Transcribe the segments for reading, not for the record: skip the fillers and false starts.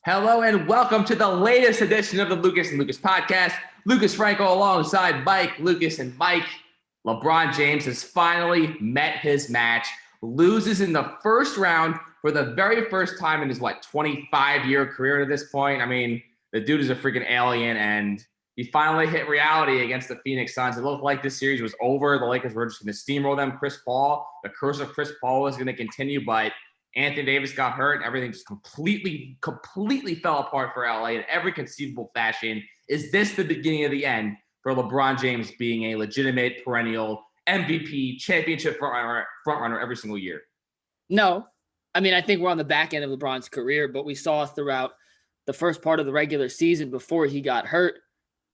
Hello and welcome to the latest edition of the Lucas and Lucas podcast. Lucas Frankel alongside Mike Lucas and Mike. LeBron James has finally met his match, loses in the first round for the very first time in his 25-year career to this point. I mean, the dude is a freaking alien, and he finally hit reality against the Phoenix Suns. It looked like this series was over. The Lakers were just going to steamroll them. The curse of Chris Paul was going to continue, but Anthony Davis got hurt, and everything just completely fell apart for LA in every conceivable fashion. Is this the beginning of the end for LeBron James being a legitimate perennial MVP championship frontrunner every single year? No. I mean, I think we're on the back end of LeBron's career, but we saw throughout the first part of the regular season before he got hurt,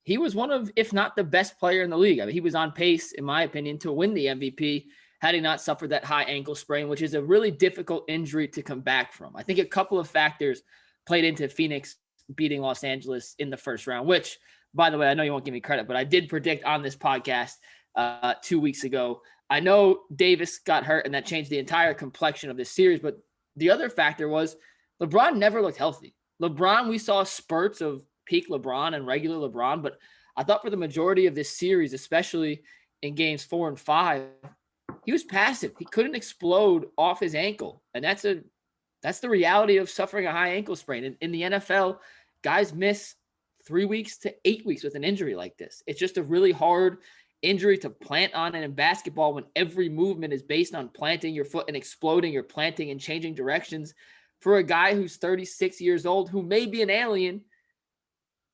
he was one of, if not the best player in the league. I mean, he was on pace, in my opinion, to win the MVP had he not suffered that high ankle sprain, which is a really difficult injury to come back from. I think a couple of factors played into Phoenix beating Los Angeles in the first round, which, by the way, I know you won't give me credit, but I did predict on this podcast 2 weeks ago. I know Davis got hurt, and that changed the entire complexion of this series, but the other factor was LeBron never looked healthy. LeBron, we saw spurts of peak LeBron and regular LeBron, but I thought for the majority of this series, especially in games 4 and 5, he was passive. He couldn't explode off his ankle. And that's the reality of suffering a high ankle sprain. In the NFL, guys miss 3 weeks to 8 weeks with an injury like this. It's just a really hard injury to plant on. And in basketball, when every movement is based on planting your foot and exploding or planting and changing directions, for a guy who's 36 years old, who may be an alien,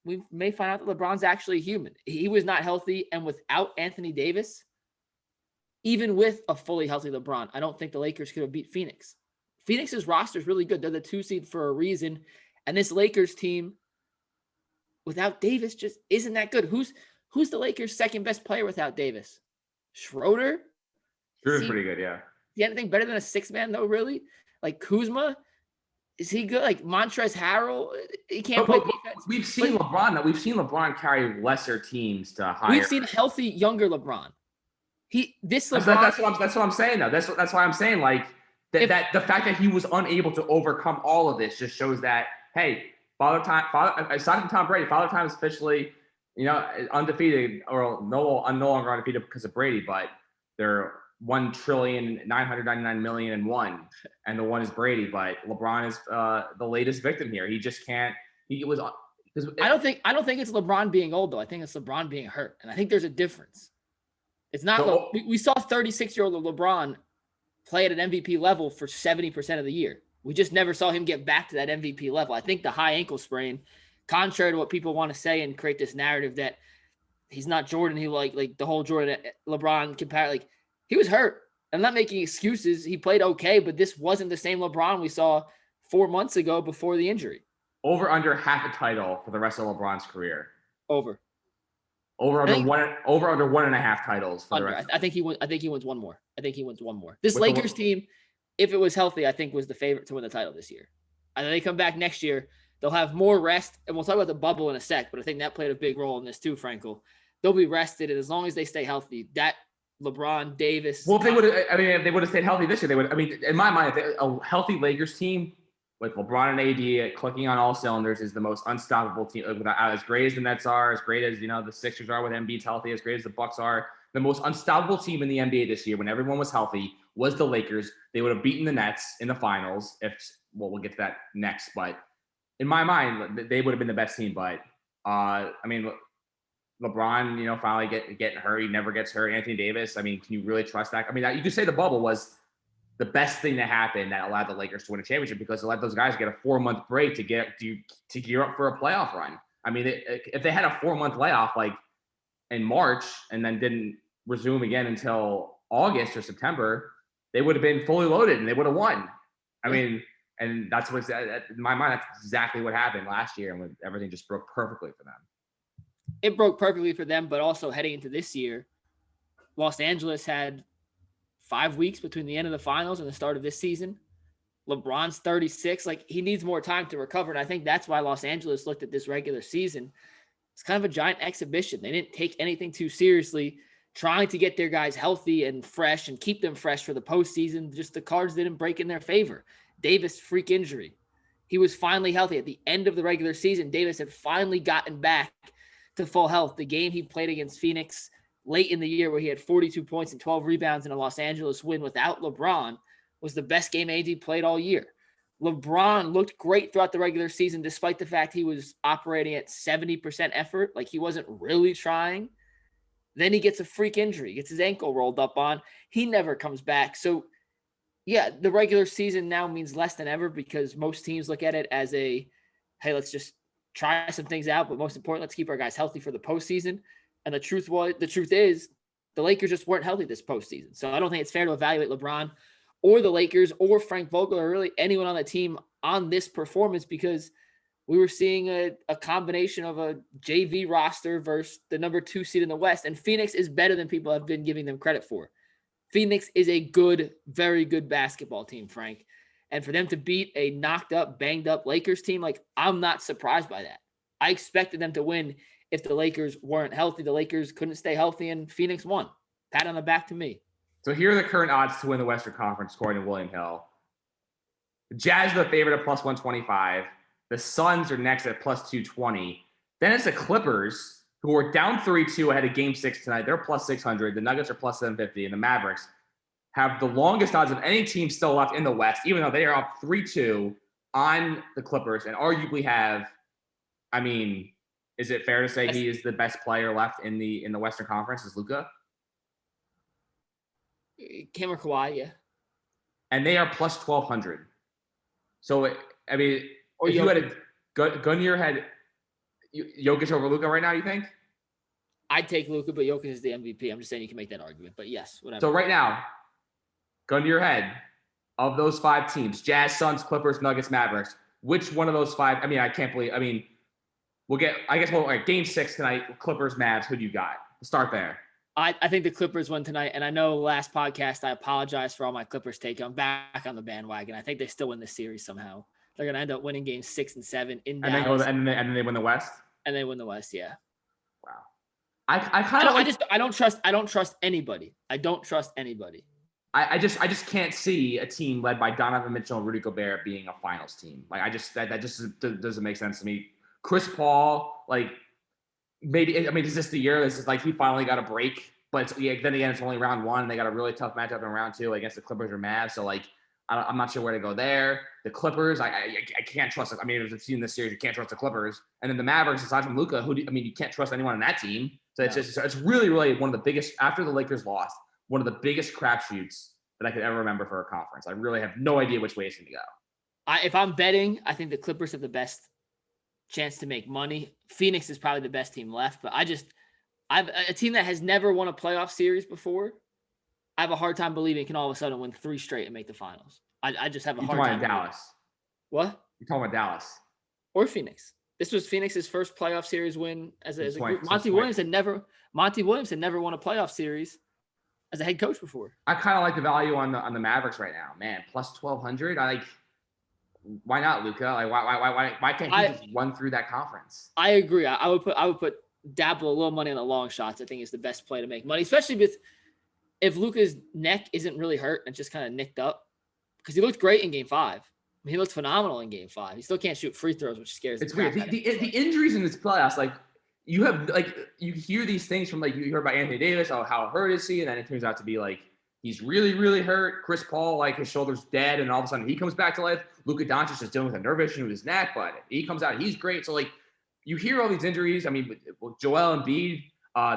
we may find out that LeBron's actually human. He was not healthy. And without Anthony Davis, even with a fully healthy LeBron, I don't think the Lakers could have beat Phoenix. Phoenix's roster is really good. They're the 2 seed for a reason. And this Lakers team, without Davis, just isn't that good. Who's the Lakers' second best player without Davis? Schroeder? Schroeder's pretty good, yeah. Is he anything better than a 6-man, though, really? Like Kuzma? Is he good? Like Montrezl Harrell? He can't play defense. We've seen LeBron carry lesser teams to higher. We've seen healthy, younger LeBron. That's what I'm saying though. That's why I'm saying that the fact that he was unable to overcome all of this just shows that, hey, aside from Tom Brady, Father Time is officially, undefeated, or no longer undefeated because of Brady, but they're 1,999,000,001, and the one is Brady. But LeBron is the latest victim here. He just can't. I don't think it's LeBron being old though. I think it's LeBron being hurt, and I think there's a difference. It's not. We saw 36-year-old LeBron play at an MVP level for 70% of the year. We just never saw him get back to that MVP level. I think the high ankle sprain, contrary to what people want to say and create this narrative that he's not Jordan, he like the whole Jordan LeBron compare, he was hurt. I'm not making excuses. He played okay, but this wasn't the same LeBron we saw 4 months ago before the injury. Over under half a title for the rest of LeBron's career. Over under 1.5 titles for the rest. I think he wins one more. This Lakers team, if it was healthy, I think was the favorite to win the title this year. And then they come back next year, they'll have more rest, and we'll talk about the bubble in a sec, but I think that played a big role in this too, Frankel. They'll be rested, and as long as they stay healthy, that LeBron, Davis. Well, if they would have stayed healthy this year, they would. I mean, in my mind, a healthy Lakers team with LeBron and AD clicking on all cylinders is the most unstoppable team. As great as the Nets are, as great as the Sixers are with Embiid healthy, as great as the Bucks are, the most unstoppable team in the NBA this year, when everyone was healthy, was the Lakers. They would have beaten the Nets in the finals. We'll get to that next, but in my mind, they would have been the best team. But LeBron, finally getting hurt. He never gets hurt. Anthony Davis. I mean, can you really trust that? I mean, you could say the bubble was the best thing that happened that allowed the Lakers to win a championship, because it let those guys get a 4-month break to gear up for a playoff run. I mean, if they had a 4-month layoff in March and then didn't resume again until August or September, they would have been fully loaded and they would have won. I mean, and that's what's in my mind. That's exactly what happened last year, and everything just broke perfectly for them. It broke perfectly for them, but also heading into this year, Los Angeles had 5 weeks between the end of the finals and the start of this season. LeBron's 36. He needs more time to recover. And I think that's why Los Angeles looked at this regular season. It's kind of a giant exhibition. They didn't take anything too seriously, trying to get their guys healthy and fresh and keep them fresh for the postseason. Just the cards didn't break in their favor. Davis, freak injury. He was finally healthy. At the end of the regular season, Davis had finally gotten back to full health. The game he played against Phoenix late in the year where he had 42 points and 12 rebounds in a Los Angeles win without LeBron was the best game AD played all year. LeBron looked great throughout the regular season, despite the fact he was operating at 70% effort. Like he wasn't really trying. Then he gets a freak injury, gets his ankle rolled up on. He never comes back. So, yeah, the regular season now means less than ever because most teams look at it as a, hey, let's just try some things out. But most important, let's keep our guys healthy for the postseason. And the truth is, the Lakers just weren't healthy this postseason. So I don't think it's fair to evaluate LeBron or the Lakers or Frank Vogel or really anyone on the team on this performance because we were seeing a combination of a JV roster versus the number 2 seed in the West. And Phoenix is better than people have been giving them credit for. Phoenix is a good, very good basketball team, Frank. And for them to beat a knocked up, banged up Lakers team, like I'm not surprised by that. I expected them to win if the Lakers weren't healthy. The Lakers couldn't stay healthy and Phoenix won. Pat on the back to me. So here are the current odds to win the Western Conference, according to William Hill. The Jazz are the favorite at plus 125. The Suns are next at plus 220. Then it's the Clippers, who are down 3-2 ahead of Game 6 tonight. They're plus 600. The Nuggets are plus 750. And the Mavericks have the longest odds of any team still left in the West, even though they are up 3-2 on the Clippers and arguably have, I mean, is it fair to say he is the best player left in the Western Conference is Luka? Kim or Kawhi, yeah. And they are plus 1,200. So, I mean, or if you had a gun to your head, Jokic over Luka right now, you think? I'd take Luka, but Jokic is the MVP. I'm just saying you can make that argument. But yes, whatever. So right now, gun to your head, of those 5 teams, Jazz, Suns, Clippers, Nuggets, Mavericks, which one of those 5? I mean, I can't believe. I mean, Game 6 tonight, Clippers, Mavs. Who do you got? Start there. I think the Clippers won tonight, and I know last podcast I apologize for all my Clippers take. I'm back on the bandwagon. I think they still win this series somehow. They're going to end up winning games 6 and 7 in Dallas. And then they win the West? And they win the West, yeah. Wow. I don't trust anybody. I don't trust anybody. I just can't see a team led by Donovan Mitchell and Rudy Gobert being a finals team. Like that just doesn't make sense to me. Chris Paul, like maybe, I mean, is this the year? This is like he finally got a break, but then again, it's only round 1. And they got a really tough matchup in round 2 against the Clippers or Mavs. So like, I'm not sure where to go there. The Clippers, I can't trust. I mean, if you've seen this series, you can't trust the Clippers. And then the Mavericks, aside from Luka, you can't trust anyone on that team. So it's really one of the biggest, after the Lakers lost, one of the biggest crapshoots that I could ever remember for a conference. I really have no idea which way it's going to go. If I'm betting, I think the Clippers have the best chance to make money. Phoenix is probably the best team left, but I've a team that has never won a playoff series before. I have a hard time believing can all of a sudden win 3 straight and make the finals. I just have a hard time. Dallas. What? You're talking about Dallas. Or Phoenix. This was Phoenix's first playoff series win as a group. Monty Williams had never won a playoff series as a head coach before. I kind of like the value on the Mavericks right now, man. Plus 1,200. Why not, Luka? Like, why can't he just run through that conference? I agree. I would put dabble a little money on the long shots. I think is the best play to make money, especially if Luka's neck isn't really hurt and just kind of nicked up, because he looked great in Game 5. I mean, he looked phenomenal in Game 5. He still can't shoot free throws, which scares. It's weird. The injuries in this playoffs, like you hear these things from you hear about Anthony Davis, how hurt is he, and then it turns out to be like he's really, really hurt. Chris Paul, like his shoulder's dead, and all of a sudden he comes back to life. Luka Doncic is dealing with a nerve issue with his neck, but he comes out, he's great. So you hear all these injuries. I mean, Joel Embiid,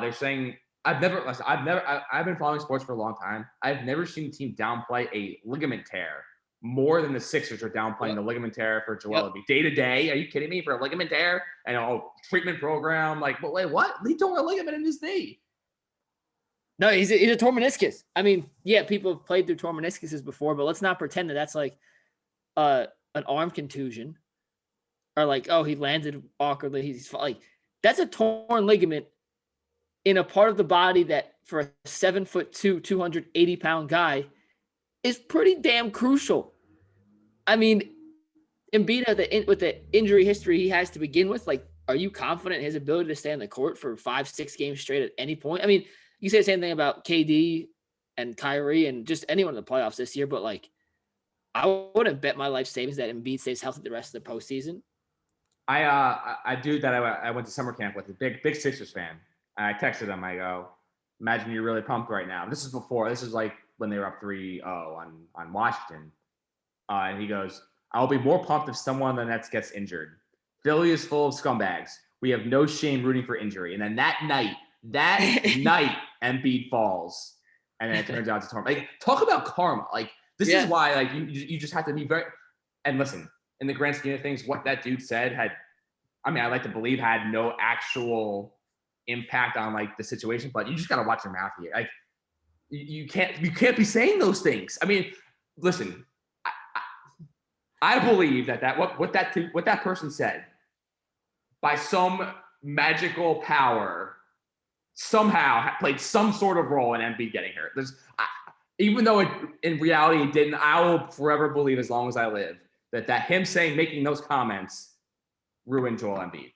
they're saying I've been following sports for a long time. I've never seen a team downplay a ligament tear more than the Sixers are downplaying the ligament tear for Joel Embiid. Day to day, are you kidding me? For a ligament tear and treatment program, wait, what? He tore a ligament in his knee. No, he's a torn meniscus. I mean, yeah, people have played through torn meniscuses before, but let's not pretend that that's like an arm contusion or he landed awkwardly. He's that's a torn ligament in a part of the body that for a 7'2", 280-pound guy is pretty damn crucial. I mean, Embiid with the injury history he has to begin with, are you confident in his ability to stay on the court for 5-6 games straight at any point? I mean, you say the same thing about KD and Kyrie and just anyone in the playoffs this year, but I wouldn't bet my life savings that Embiid stays healthy the rest of the postseason. I do that. I went to summer camp with a big Sixers fan. And I texted him. I go, imagine you're really pumped right now. This is like when they were up 3-0 on Washington. And he goes, I'll be more pumped if someone on the Nets gets injured. Philly is full of scumbags. We have no shame rooting for injury. And then that night, Embiid falls. And then it turns out to torn. Like, talk about karma. Like, this is why, like, you just have to be very – and listen, in the grand scheme of things, what that dude said I like to believe had no actual impact on, like, the situation. But you just got to watch your mouth here. Like, you can't be saying those things. I mean, listen, I believe that what that person said, by some magical power, somehow played some sort of role in Embiid getting hurt. Even though in reality it didn't, I will forever believe, as long as I live, that him making those comments ruined Joel Embiid.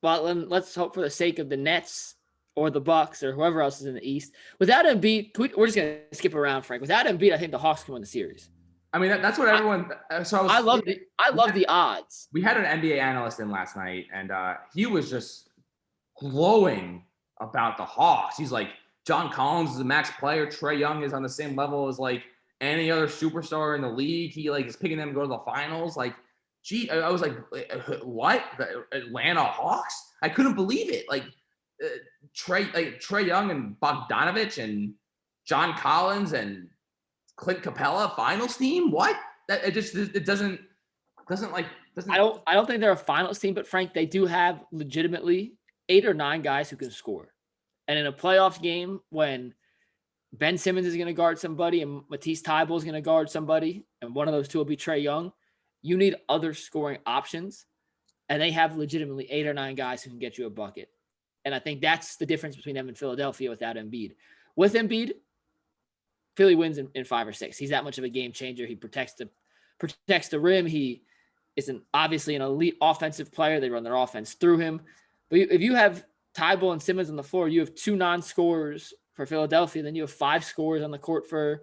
Well, then let's hope, for the sake of the Nets or the Bucks or whoever else is in the East, without Embiid, we're just gonna skip around, Frank. Without Embiid, I think the Hawks can win the series. I mean, that's what everyone. I love the odds. We had an NBA analyst in last night, and he was just glowing about the Hawks. He's like, John Collins is a max player. Trae Young is on the same level as, like, any other superstar in the league. He, like, is picking them to go to the finals. Like, gee, I was like, what? The Atlanta Hawks? I couldn't believe it. Like, Trae Young and Bogdanovich and John Collins and Clint Capella finals team? What? I don't think they're a finals team, but Frank, they do have legitimately 8 or 9 guys who can score. And in a playoff game, when Ben Simmons is going to guard somebody and Matisse Thybulle is going to guard somebody, and one of those two will be Trae Young, you need other scoring options. And they have legitimately 8 or 9 guys who can get you a bucket. And I think that's the difference between them and Philadelphia without Embiid. With Embiid, Philly wins in 5 or 6. He's that much of a game changer. He protects the rim. He is obviously an elite offensive player. They run their offense through him. But if you have Thybulle and Simmons on the floor, you have 2 non-scorers for Philadelphia, then you have 5 scorers on the court for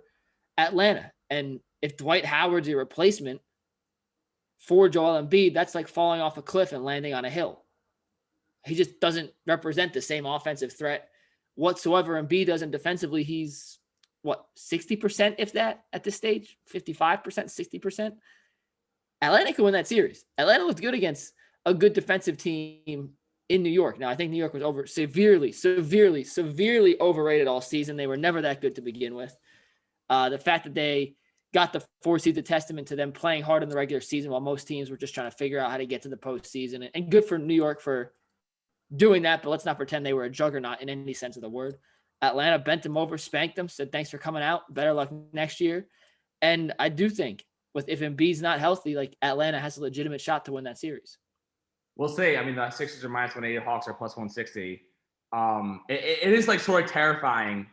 Atlanta. And if Dwight Howard's your replacement for Joel Embiid, that's like falling off a cliff and landing on a hill. He just doesn't represent the same offensive threat whatsoever. Embiid doesn't defensively. He's 60%, if that, at this stage, 55%, 60%. Atlanta could win that series. Atlanta looked good against a good defensive team in New York. Now, I think New York was severely overrated all season. They were never that good to begin with. The fact that they got the 4 seed, the testament to them playing hard in the regular season while most teams were just trying to figure out how to get to the postseason. And good for New York for doing that, but let's not pretend they were a juggernaut in any sense of the word. Atlanta bent them over, spanked them, said, thanks for coming out. Better luck next year. And I do think if Embiid's not healthy, like, Atlanta has a legitimate shot to win that series. We'll see. I mean, the Sixers are -180, Hawks are +160. It is, like, sort of terrifying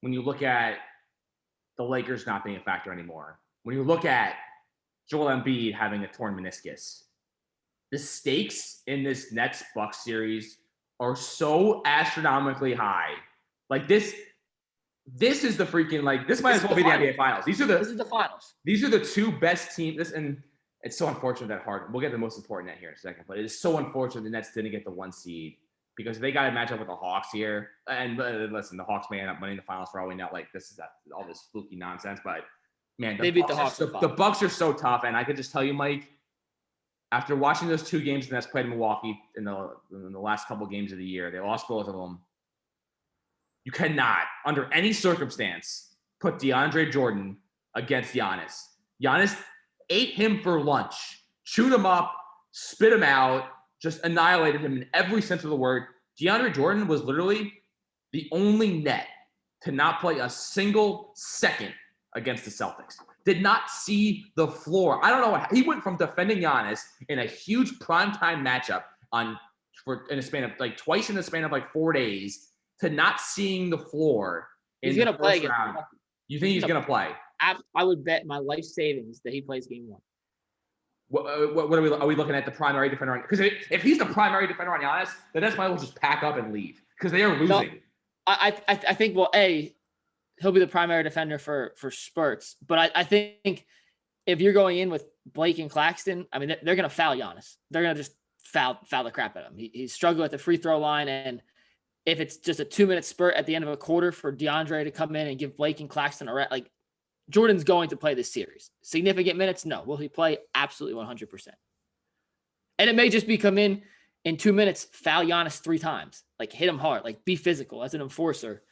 when you look at the Lakers not being a factor anymore. When you look at Joel Embiid having a torn meniscus, the stakes in this Nets-Bucks series are so astronomically high. Like, this is the freaking, like, this might as well be the NBA Finals. This is the finals. These are the 2 best teams. And it's so unfortunate that we'll get to the most important net here in a second, but it is so unfortunate the Nets didn't get the 1 seed, because they got to match up with the Hawks here. And listen, the Hawks may end up winning the finals for all we know. Like, this is all this fluky nonsense, but man, they beat the Hawks. The Bucks are so tough. And I could just tell you, Mike, after watching those 2 games the Nets played in Milwaukee in the last couple games of the year, they lost both of them. You cannot, under any circumstance, put DeAndre Jordan against Giannis. Giannis ate him for lunch, chewed him up, spit him out, just annihilated him in every sense of the word. DeAndre Jordan was literally the only net to not play a single second against the Celtics. Did not see the floor. I don't know. He went from defending Giannis in a huge primetime matchup in a span of like twice in the span of like 4 days, to not seeing the floor in the first round. You think he's going to play? I would bet my life savings that he plays game 1. What are we looking at, the primary defender on? Because if he's the primary defender on Giannis, then that's might as well just pack up and leave, because they are losing. No, I think, well, he'll be the primary defender for spurts, but I think if you're going in with Blake and Claxton, I mean, they're going to foul Giannis. They're going to just foul the crap out of him. He's struggling at the free throw line. And if it's just a 2-minute spurt at the end of a quarter for DeAndre to come in and give Blake and Claxton a like, Jordan's going to play this series. Significant minutes? No. Will he play? Absolutely 100%. And it may just be come in 2 minutes, foul Giannis 3 times. Like, hit him hard. Like, be physical as an enforcer.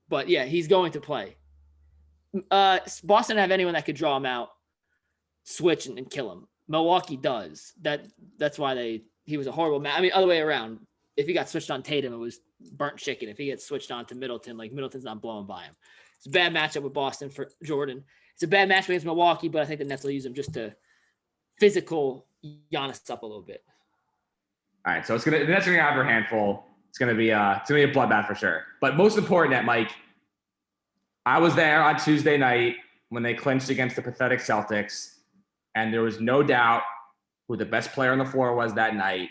But, yeah, he's going to play. Boston didn't have anyone that could draw him out, switch, and kill him. Milwaukee does. That's why he was a horrible match. I mean, other way around. If he got switched on Tatum, it was burnt chicken. If he gets switched on to Middleton, like, Middleton's not blowing by him. It's a bad matchup with Boston for Jordan. It's a bad match against Milwaukee, but I think the Nets will use him just to physical Giannis up a little bit. All right, so the Nets are gonna have their handful. It's gonna be a bloodbath for sure. But most important, Mike, I was there on Tuesday night when they clinched against the pathetic Celtics, and there was no doubt who the best player on the floor was that night.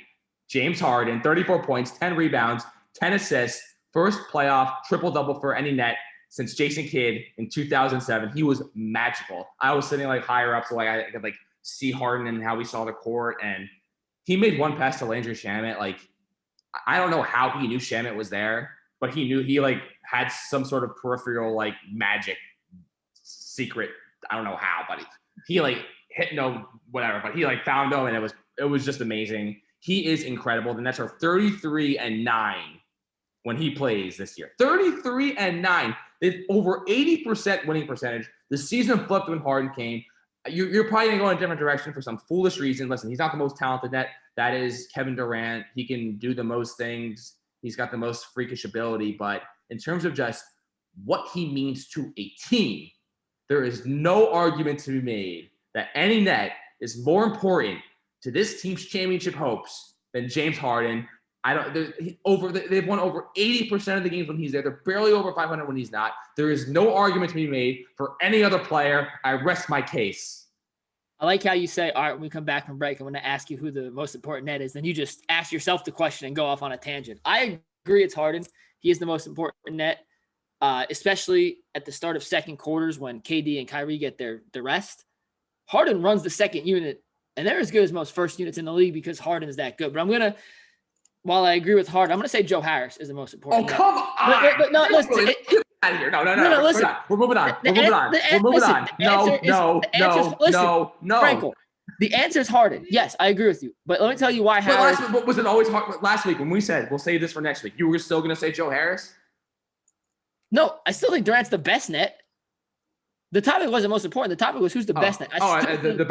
James Harden, 34 points, 10 rebounds, 10 assists, first playoff triple-double for any net since Jason Kidd in 2007. He was magical. I was sitting like higher up, so I could like see Harden and how we saw the court, and he made one pass to Landry Shamet. Like, I don't know how he knew Shamet was there, but he knew he like had some sort of peripheral like magic secret. I don't know how, but he like hit whatever, but he like found him, and it was just amazing. He is incredible. The Nets are 33-9 when he plays this year. 33-9. They've over 80% winning percentage. The season flipped when Harden came. You're probably going to go in a different direction for some foolish reason. Listen, he's not the most talented net. That is Kevin Durant. He can do the most things. He's got the most freakish ability. But in terms of just what he means to a team, there is no argument to be made that any net is more important to this team's championship hopes than James Harden. They've won over 80% of the games when he's there. They're barely over 500 when he's not. There is no argument to be made for any other player. I rest my case. I like how you say, all right, when we come back from break, I'm going to ask you who the most important net is. Then you just ask yourself the question and go off on a tangent. I agree it's Harden. He is the most important net, especially at the start of second quarters when KD and Kyrie get their rest. Harden runs the second unit, and they're as good as most first units in the league because Harden is that good. But while I agree with Harden, I'm going to say Joe Harris is the most important. Oh, come on. But no, listen. Get out of here. No. Listen. We're moving on. No. Frankel, the answer is Harden. Yes, I agree with you. But let me tell you why Harris. But was it always hard? Last week when we said we'll save this for next week, you were still going to say Joe Harris? No, I still think Durant's the best net. The topic wasn't most important. The topic was who's the best net. The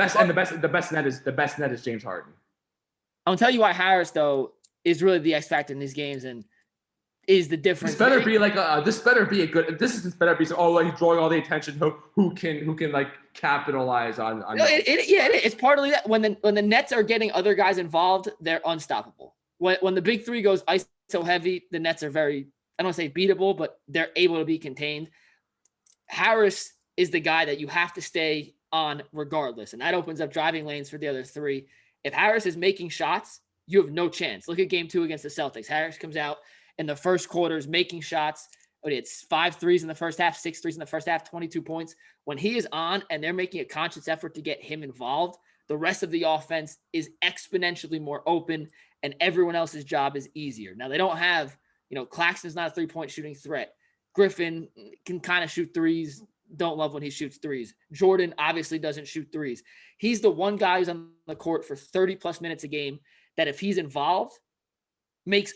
best net is James Harden. I'm gonna tell you why Harris though is really the X factor in these games and is the difference. This better be like drawing all the attention. Who can like capitalize on it's partly that when the Nets are getting other guys involved, they're unstoppable. When the big three goes ISO heavy, the Nets are very, I don't want to say beatable, but they're able to be contained. Harris is the guy that you have to stay on regardless, and that opens up driving lanes for the other three. If Harris is making shots, you have no chance. Look at game 2 against the Celtics. Harris comes out in the first quarter is making shots. It's 5 threes in the first half, 6 threes in the first half, 22 points. When he is on and they're making a conscious effort to get him involved, the rest of the offense is exponentially more open and everyone else's job is easier. Now, they don't have, Claxton's not a three-point shooting threat. Griffin can kind of shoot threes. Don't love when he shoots threes. Jordan obviously doesn't shoot threes. He's the one guy who's on the court for 30-plus minutes a game that if he's involved, makes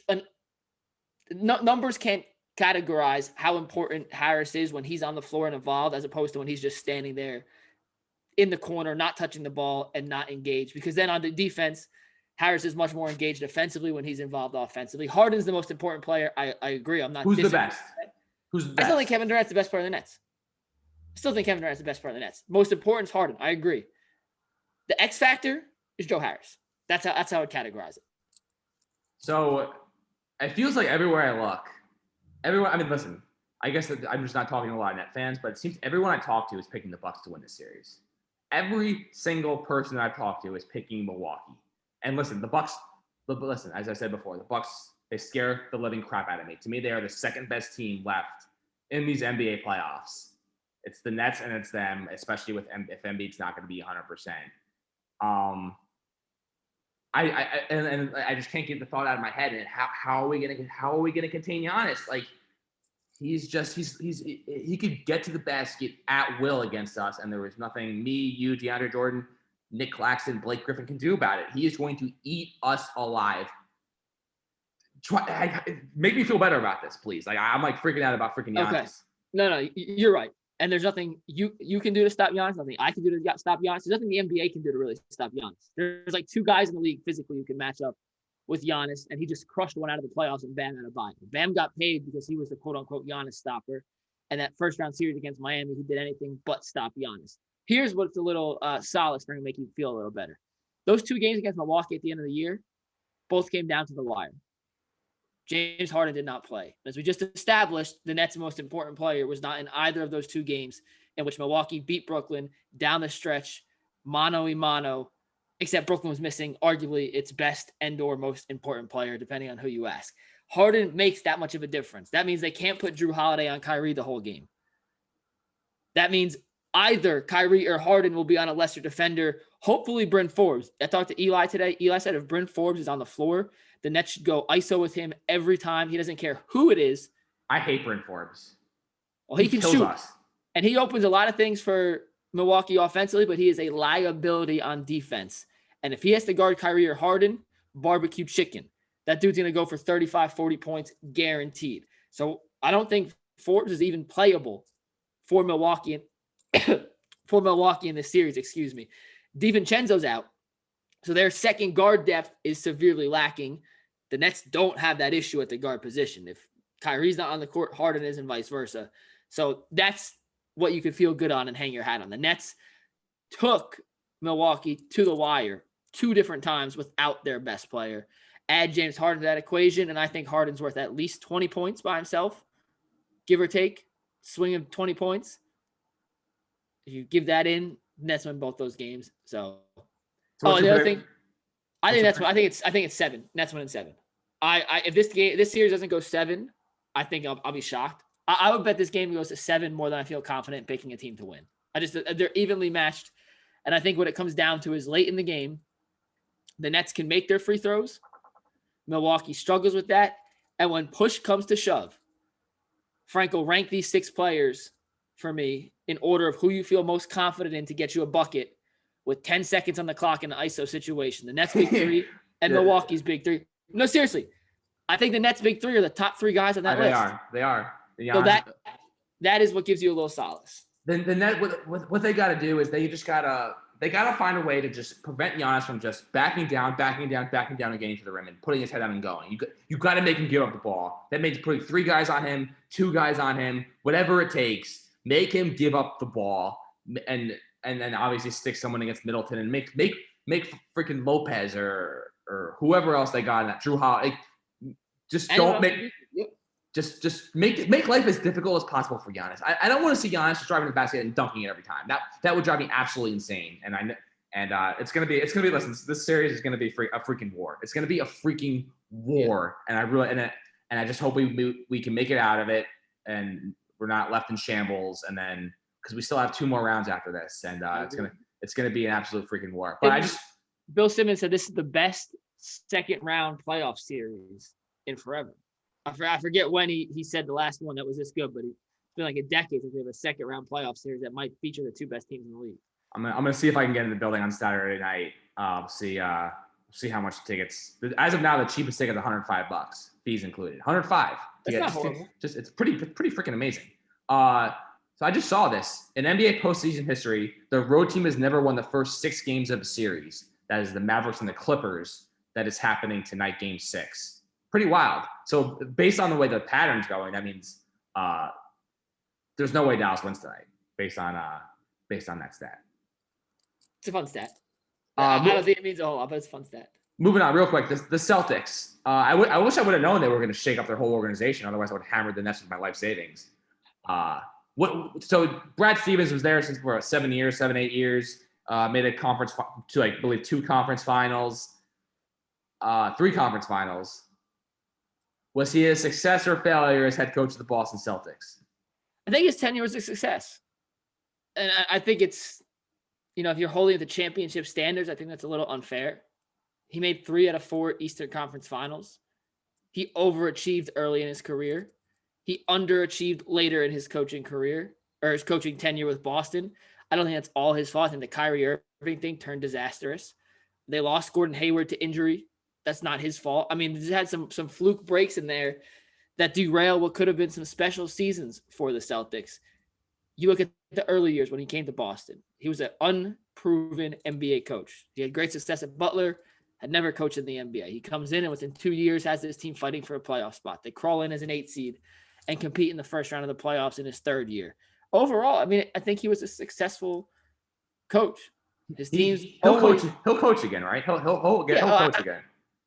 numbers can't categorize how important Harris is when he's on the floor and involved as opposed to when he's just standing there in the corner, not touching the ball and not engaged. Because then on the defense, Harris is much more engaged defensively when he's involved offensively. Harden's the most important player. I agree. I'm not. Who's the best? I still think Kevin Durant's the best player in the Nets. Most important is Harden. I agree. The X factor is Joe Harris. That's how I categorize it. So it feels like everywhere I look, listen, I guess that I'm just not talking to a lot of Net fans, but it seems everyone I talk to is picking the Bucks to win this series. Every single person I've talked to is picking Milwaukee. And listen, as I said before, the Bucks, they scare the living crap out of me. To me, they are the second best team left in these NBA playoffs. It's the Nets and it's them, especially if Embiid's not going to be 100%. I just can't get the thought out of my head. And how are we gonna contain Giannis? Like he could get to the basket at will against us, and there was nothing me, you, DeAndre Jordan, Nick Claxton, Blake Griffin can do about it. He is going to eat us alive. Make me feel better about this, please. Like I'm like freaking out about freaking Giannis. Okay. No, you're right. And there's nothing you can do to stop Giannis. Nothing I can do to stop Giannis. There's nothing the NBA can do to really stop Giannis. There's like two guys in the league physically who can match up with Giannis, and he just crushed one out of the playoffs, and Bam had a bye. Bam got paid because he was the quote-unquote Giannis stopper. And that first-round series against Miami, he did anything but stop Giannis. Here's what's a little solace for him to make you feel a little better. Those two games against Milwaukee at the end of the year, both came down to the wire. James Harden did not play. As we just established, the Nets' most important player was not in either of those two games in which Milwaukee beat Brooklyn down the stretch, mano-a-mano, except Brooklyn was missing arguably its best and/or most important player, depending on who you ask. Harden makes that much of a difference. That means they can't put Drew Holiday on Kyrie the whole game. That means either Kyrie or Harden will be on a lesser defender, hopefully Bryn Forbes. I talked to Eli today. Eli said if Bryn Forbes is on the floor, the Nets should go ISO with him every time. He doesn't care who it is. I hate Bryn Forbes. Well, he can shoot. Us. And he opens a lot of things for Milwaukee offensively, but he is a liability on defense. And if he has to guard Kyrie or Harden, barbecue chicken. That dude's going to go for 35, 40 points guaranteed. So I don't think Forbes is even playable for Milwaukee in this series, excuse me. DiVincenzo's out. So their second guard depth is severely lacking. The Nets don't have that issue at the guard position. If Kyrie's not on the court, Harden is and vice versa. So that's what you could feel good on and hang your hat on. The Nets took Milwaukee to the wire 2 different times without their best player. Add James Harden to that equation, and I think Harden's worth at least 20 points by himself, give or take, swing of 20 points. If you give that in, Nets win both those games. So and the other thing, I think it's 7. Nets win in 7. If this series doesn't go 7, I think I'll be shocked. I would bet this game goes to 7 more than I feel confident picking a team to win. They're evenly matched, and I think what it comes down to is late in the game, the Nets can make their free throws. Milwaukee struggles with that, and when push comes to shove, Frankel, rank these 6 players for me in order of who you feel most confident in to get you a bucket with 10 seconds on the clock in an ISO situation. The Nets big 3 and Milwaukee's big 3. No, seriously. I think the Nets big 3 are the top 3 guys on that list. They are. So that is what gives you a little solace. The Net, what they got to do is they got to find a way to just prevent Giannis from just backing down and getting to the rim and putting his head down and going. You got to make him give up the ball. That means putting 3 guys on him, 2 guys on him, whatever it takes. Make him give up the ball and then obviously stick someone against Middleton and make freaking Lopez or whoever else they got in that Drew Holiday. Just make life as difficult as possible for Giannis. I don't want to see Giannis just driving the basket and dunking it every time. That would drive me absolutely insane. And it's gonna be listen. This series is gonna be a freaking war. It's gonna be a freaking war. Yeah. And I just hope we can make it out of it and we're not left in shambles. And then because we still have 2 more rounds after this, and it's gonna be an absolute freaking war. But Bill Simmons said this is the best second round playoff series in forever. I forget when he said the last one that was this good, but it's been like a decade since we have a second round playoff series that might feature the 2 best teams in the league. I'm gonna see if I can get in the building on Saturday night. See how much tickets. As of now, the cheapest ticket is $105, fees included. $105. That's not horrible. It's pretty freaking amazing. So I just saw this in NBA postseason history. The road team has never won the first 6 games of a series. That is the Mavericks and the Clippers. That is happening tonight, Game 6. Pretty wild. So based on the way the pattern's going, that means there's no way Dallas wins tonight based on that stat. It's a fun stat. I don't think it means a whole lot, but it's a fun stat. Moving on real quick, the Celtics. I wish I would have known they were going to shake up their whole organization. Otherwise, I would have hammered the Nets with my life savings. So Brad Stevens was there since for 7, 8 years. Made a conference to I believe 2 conference finals, 3 conference finals. Was he a success or failure as head coach of the Boston Celtics? I think his tenure was a success. And I think it's, if you're holding the championship standards, I think that's a little unfair. He made 3 out of 4 Eastern Conference Finals. He overachieved early in his career. He underachieved later in his coaching career or his coaching tenure with Boston. I don't think that's all his fault. I think the Kyrie Irving thing turned disastrous. They lost Gordon Hayward to injury. That's not his fault. I mean, they had some fluke breaks in there that derail what could have been some special seasons for the Celtics. You look at the early years when he came to Boston. He was an unproven NBA coach. He had great success at Butler, had never coached in the NBA. He comes in and within 2 years has this team fighting for a playoff spot. They crawl in as an 8 seed and compete in the first round of the playoffs in his 3rd year. Overall, I mean, I think he was a successful coach. His teams he'll coach again, right? He'll coach again.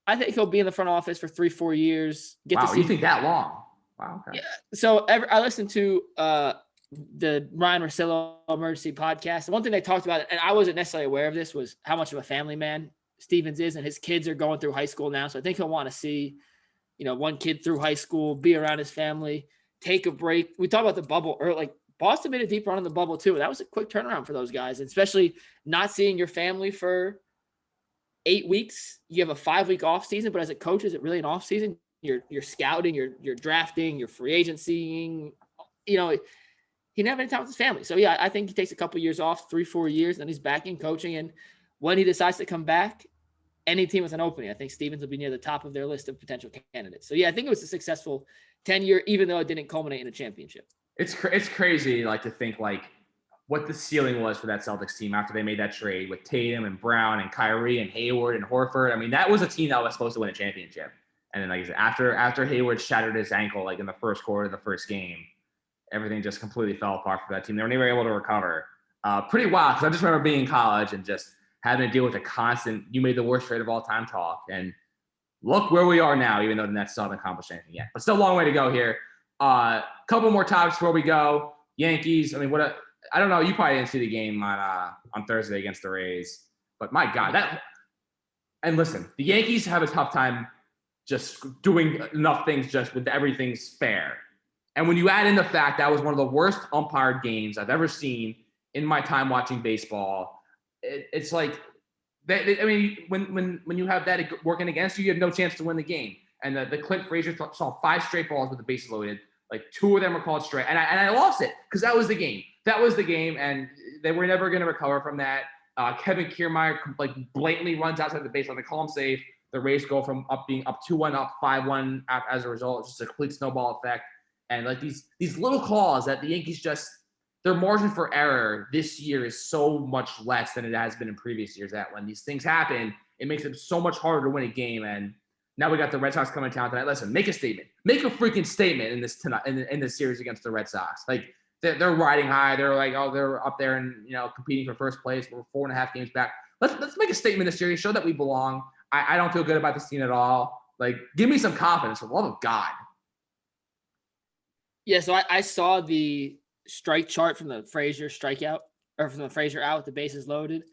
I think he'll be in the front office for 3-4 years. Wow, you think that long? Wow. Okay. Yeah. So I listened to the Ryan Russillo Emergency podcast. The one thing they talked about, and I wasn't necessarily aware of this, was how much of a family man Stevens is, and his kids are going through high school now. So I think he'll want to see, one kid through high school, be around his family, take a break. We talked about the bubble early, like Boston made a deep run in the bubble too. And that was a quick turnaround for those guys, and especially not seeing your family for 8 weeks. You have a 5-week off season, but as a coach, is it really an off season? You're scouting, you're drafting, you're free agencying. He didn't have any time with his family. So yeah, I think he takes a couple of years off, 3-4 years, and then he's back in coaching. And when he decides to come back, any team with an opening, I think Stevens will be near the top of their list of potential candidates. So yeah, I think it was a successful tenure, even though it didn't culminate in a championship. It's crazy, to think what the ceiling was for that Celtics team after they made that trade with Tatum and Brown and Kyrie and Hayward and Horford. I mean, that was a team that was supposed to win a championship. And then, like I said, after Hayward shattered his ankle, in the first quarter of the first game, everything just completely fell apart for that team. They were never able to recover. Pretty wild, because I just remember being in college and just having to deal with a constant, you made the worst trade of all time talk. And look where we are now, even though the Nets still haven't accomplished anything yet. But still a long way to go here. Couple more topics before we go. Yankees, I mean, I don't know, you probably didn't see the game on Thursday against the Rays. But my God, and listen, the Yankees have a tough time just doing enough things just with everything's fair. And when you add in the fact that was one of the worst umpired games I've ever seen in my time watching baseball, it's like, I mean, when you have that working against you, you have no chance to win the game. And the Clint Frazier saw 5 straight balls with the bases loaded. 2 of them were called straight. And I lost it because that was the game. That was the game, and they were never going to recover from that. Kevin Kiermaier blatantly runs outside the baseline. They call him safe. The Rays go from being up 2-1, up 5-1 as a result. It's just a complete snowball effect. And these little calls that the Yankees their margin for error this year is so much less than it has been in previous years. That when these things happen, it makes it so much harder to win a game. And now we got the Red Sox coming to town tonight. Listen, make a statement. Make a freaking statement in this tonight in this series against the Red Sox. They're riding high. They're they're up there and competing for first place. We're 4.5 games back. Let's make a statement in this series. Show that we belong. I don't feel good about this team at all. Give me some confidence, for the love of God. Yeah, so I saw the strike chart from the Frazier strikeout, or from the Frazier out with the bases loaded.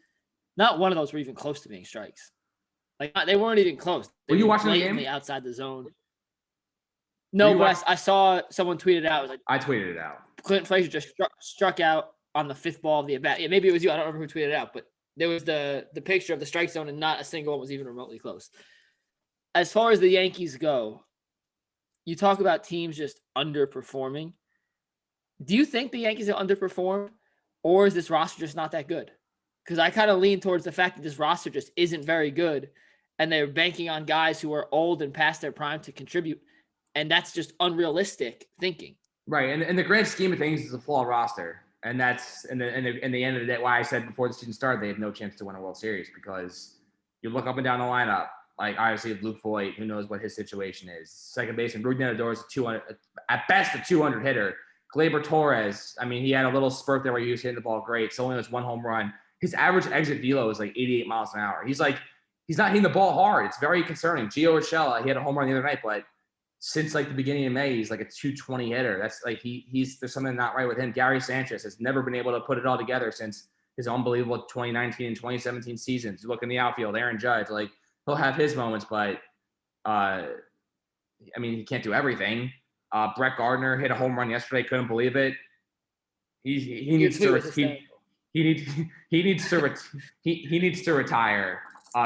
Not one of those were even close to being strikes. They weren't even close. Were you watching the game? Outside the zone. No, but I saw someone tweet it out. It was I tweeted it out. Clint Frazier just struck out on the 5th ball of the at-bat. Yeah, maybe it was you. I don't remember who tweeted it out, but there was the picture of the strike zone, and not a single one was even remotely close. As far as the Yankees go, you talk about teams just underperforming. Do you think the Yankees have underperformed, or is this roster just not that good? Because I kind of lean towards the fact that this roster just isn't very good, and they're banking on guys who are old and past their prime to contribute, and that's just unrealistic thinking. Right, and in the grand scheme of things, it's a flawed roster, and that's in the end of the day why I said before the season started they have no chance to win a World Series, because you look up and down the lineup. Obviously, Luke Voigt, who knows what his situation is. Second baseman, Rougned Odor is a 200, at best a 200 hitter. Gleyber Torres, I mean, he had a little spurt there where he was hitting the ball great. So only was 1 home run. His average exit velo is 88 miles an hour. He's not hitting the ball hard. It's very concerning. Gio Urshela, he had a home run the other night, but since the beginning of May, he's a 220 hitter. That's there's something not right with him. Gary Sanchez has never been able to put it all together since his unbelievable 2019 and 2017 seasons. You look in the outfield, Aaron Judge, he'll have his moments, but he can't do everything. Brett Gardner hit a home run yesterday. Couldn't believe it. he needs to retire.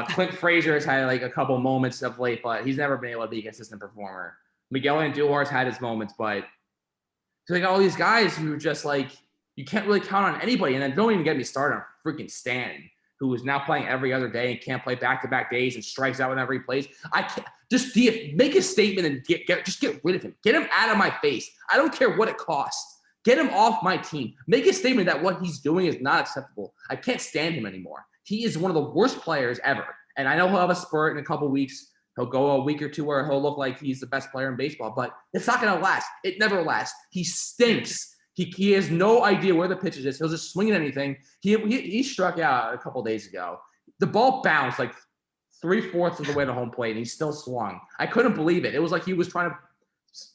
Clint Frazier has had like a couple moments of late, but he's never been able to be a consistent performer. Miguel Andujar's had his moments, but it's like all these guys who just like you can't really count on anybody. And then don't even get me started on freaking Stanton, who is now playing every other day and can't play back-to-back days and strikes out whenever he plays. I can't just make a statement and get rid of him. Get him out of my face. I don't care what it costs. Get him off my team. Make a statement that what he's doing is not acceptable. I can't stand him anymore. He is one of the worst players ever. And I know he'll have a spurt in a couple weeks. He'll go a week or two where he'll look like he's the best player in baseball, but it's not going to last. It never lasts. He stinks. He has no idea where the pitch is. He'll just swing at anything. He struck out a couple days ago. The ball bounced like 3/4 of the way to home plate, and he still swung. I couldn't believe it. It was like he was trying to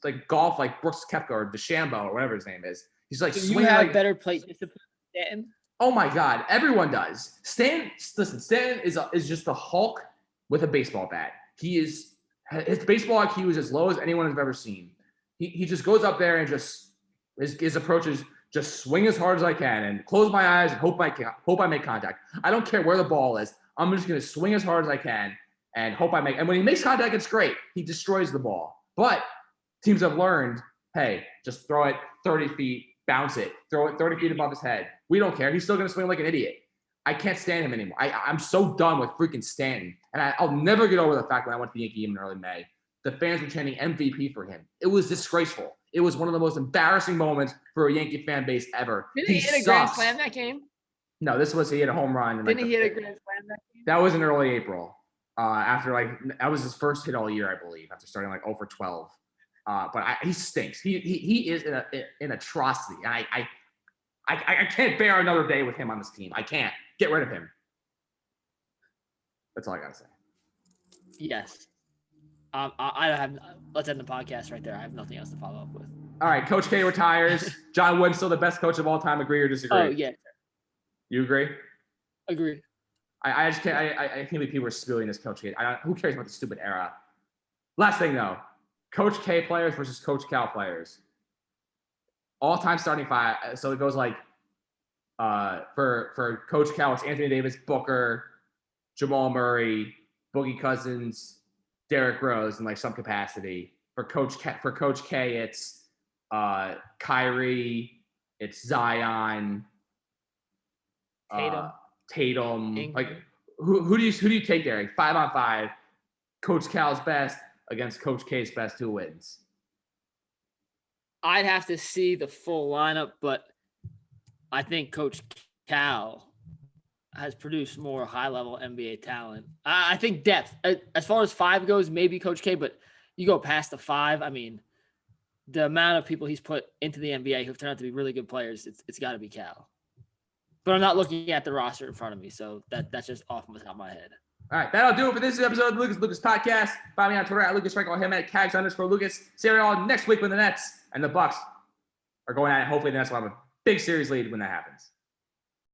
like golf like Brooks Koepka or DeChambeau or whatever his name is. He's like swinging. You have like, better plate discipline than Stanton? Oh my God, everyone does. Stanton is just a Hulk with a baseball bat. His baseball IQ is as low as anyone has ever seen. He just goes up there and just his approach is just swing as hard as I can and close my eyes and hope I make contact. I don't care where the ball is. I'm just gonna swing as hard as I can and hope I make. And when he makes contact, it's great. He destroys the ball. But teams have learned, hey, just throw it 30 feet, bounce it, throw it 30 feet above his head. We don't care. He's still gonna swing like an idiot. I can't stand him anymore. I'm so done with freaking Stanton. And I'll never get over the fact when I went to the Yankee game in early May, the fans were chanting MVP for him. It was disgraceful. It was one of the most embarrassing moments for a Yankee fan base ever. Didn't he hit a grand slam that game? No, he hit a home run. Didn't he hit a grand slam that game? That was in early April. After that was his first hit all year, I believe, after starting like 0 for 12. But he stinks. He is an atrocity. And I can't bear another day with him on this team. I can't. Get rid of him. That's all I gotta say. Yes. Let's end the podcast right there. I have nothing else to follow up with. All right, Coach K retires. John Wooden's still the best coach of all time. Agree or disagree? Oh yeah. You agree? Agree. I just can't. I can't believe people are spewing this Coach K. Who cares about the stupid era? Last thing though, Coach K players versus Coach Cal players. All-time starting five. So it goes like for Coach Cal, it's Anthony Davis, Booker, Jamal Murray, Boogie Cousins, Derrick Rose in like some capacity. For Coach K, it's Kyrie, it's Zion, Tatum. Ingram. Like who do you take there? Like 5-on-5, Coach Cal's best against Coach K's best. Who wins? I'd have to see the full lineup, but I think Coach Cal has produced more high-level NBA talent. I think depth. As far as 5 goes, maybe Coach K, but you go past the 5, I mean, the amount of people he's put into the NBA who've turned out to be really good players, it's got to be Cal. But I'm not looking at the roster in front of me, so that's just off the top of my head. All right, that'll do it for this episode of the Lucas Podcast. Find me on Twitter at Lucas Frankel, him at Cags_Lucas. See you all next week when the Nets and the Bucks are going at it. Hopefully the Nets will have a big series lead when that happens.